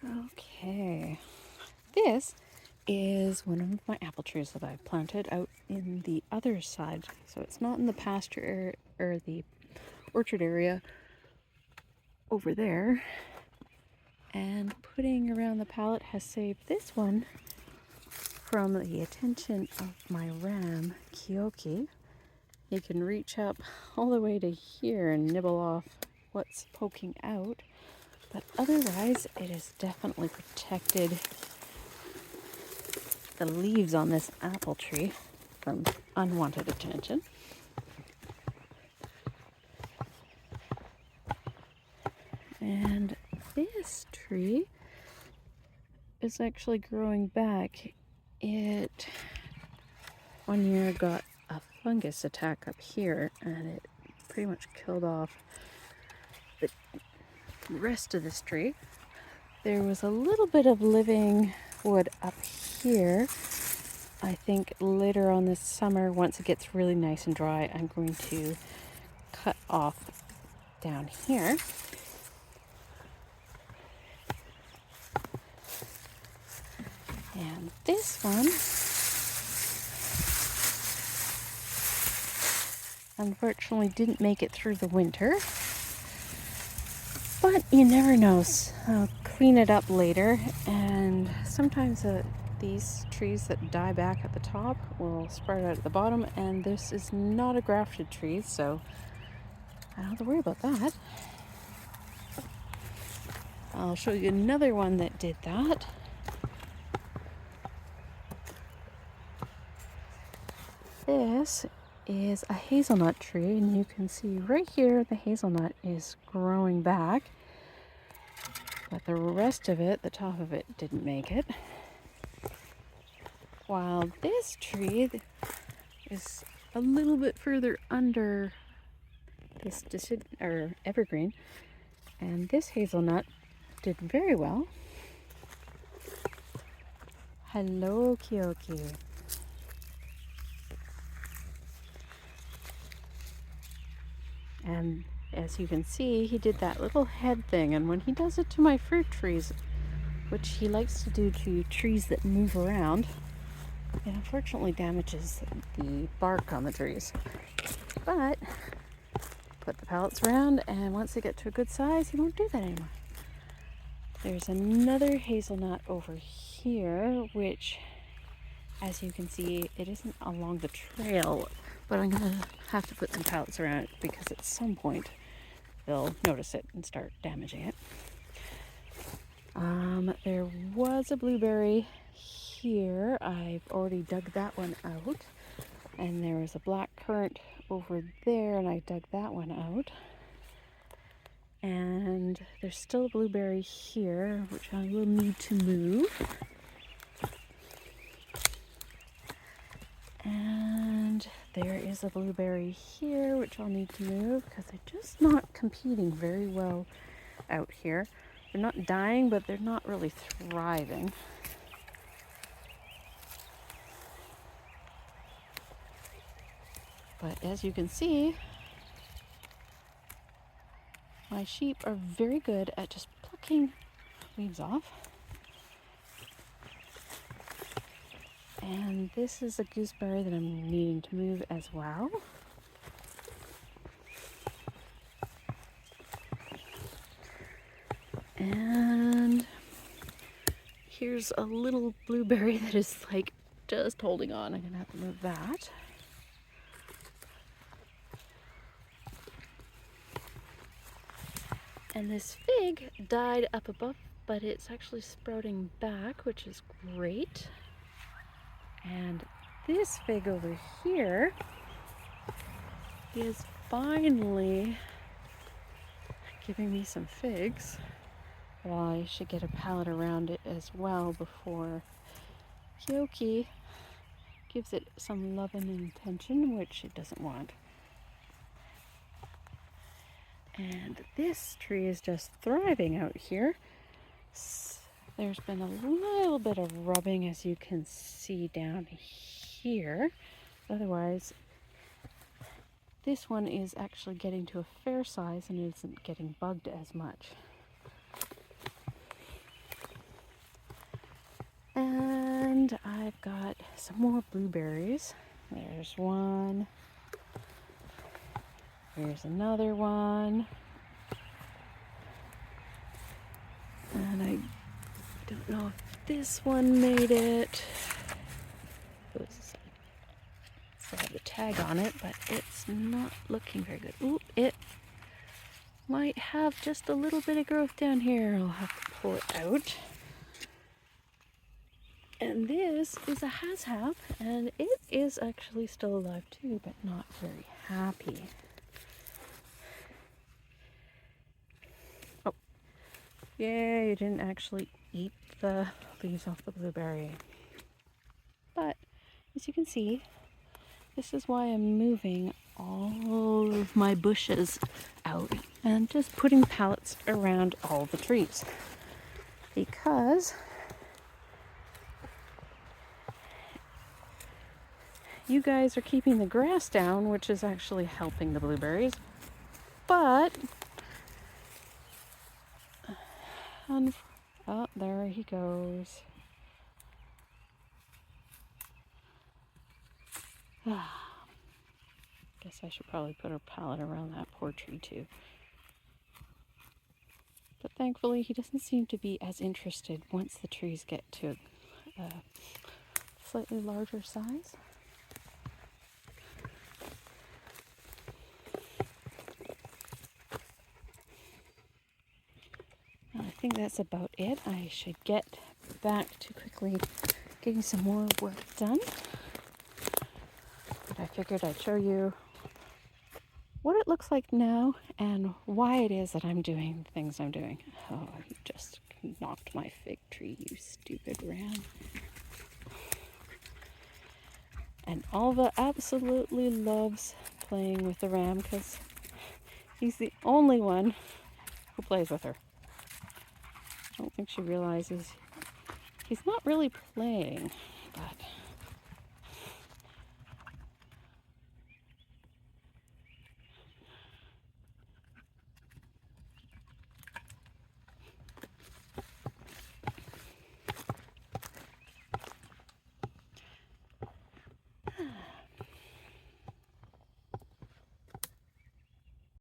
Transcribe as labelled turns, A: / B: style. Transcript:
A: Okay, this is one of my apple trees that I've planted out in the other side. So it's not in the pasture area or the orchard area over there. And putting around the pallet has saved this one from the attention of my ram, Kyoki. He can reach up all the way to here and nibble off what's poking out. But otherwise, it has definitely protected the leaves on this apple tree from unwanted attention. And this tree is actually growing back. It one year got a fungus attack up here and it pretty much killed off the rest of this tree. There was a little bit of living wood up here. I think later on this summer, once it gets really nice and dry, I'm going to cut off down here. And this one, unfortunately, didn't make it through the winter. But you never know. I'll clean it up later. And sometimes these trees that die back at the top will sprout out at the bottom. And this is not a grafted tree, so I don't have to worry about that. I'll show you another one that did that. This is a hazelnut tree, and you can see right here the hazelnut is growing back, but the rest of it, the top of it, didn't make it. While this tree is a little bit further under this evergreen, and this hazelnut did very well. Hello, Kyoki. And as you can see, he did that little head thing, and when he does it to my fruit trees, which he likes to do to trees that move around, it unfortunately damages the bark on the trees. But put the pallets around, and once they get to a good size, he won't do that anymore. There's another hazelnut over here, which, as you can see, it isn't along the trail, but I'm gonna have to put some pallets around it because at some point they'll notice it and start damaging it. There was a blueberry here. I've already dug that one out. And there was a black currant over there, and I dug that one out. And there's still a blueberry here, which I will need to move. And there is a blueberry here, which I'll need to move because they're just not competing very well out here. They're not dying, but they're not really thriving. But as you can see, my sheep are very good at just plucking leaves off. And this is a gooseberry that I'm needing to move as well. And here's a little blueberry that is like just holding on. I'm gonna have to move that. And this fig died up above, but it's actually sprouting back, which is great. And this fig over here is finally giving me some figs. Well, I should get a pallet around it as well before Kyoki gives it some love and attention, which it doesn't want. And this tree is just thriving out here. There's been a little bit of rubbing, as you can see down here. Otherwise, this one is actually getting to a fair size and isn't getting bugged as much. some more blueberries. There's one. Here's another one. And I don't know if this one made it. It still have the tag on it, but it's not looking very good. Ooh, it might have just a little bit of growth down here. I'll have to pull it out. And this is a has-have, and it is actually still alive too, but not very happy. Oh, yay, it didn't actually eat the leaves off the blueberry. But as you can see, this is why I'm moving all of my bushes out and just putting pallets around all the trees. Because you guys are keeping the grass down, which is actually helping the blueberries. But, oh, there he goes. Guess I should probably put a pallet around that poor tree too. But thankfully he doesn't seem to be as interested once the trees get to a slightly larger size. Well, I think that's about it. I should get back to quickly getting some more work done. But I figured I'd show you what it looks like now and why it is that I'm doing the things I'm doing. Oh, you just knocked my fig tree, you stupid ram. And Alva absolutely loves playing with the ram because he's the only one who plays with her. I don't think she realizes he's not really playing, but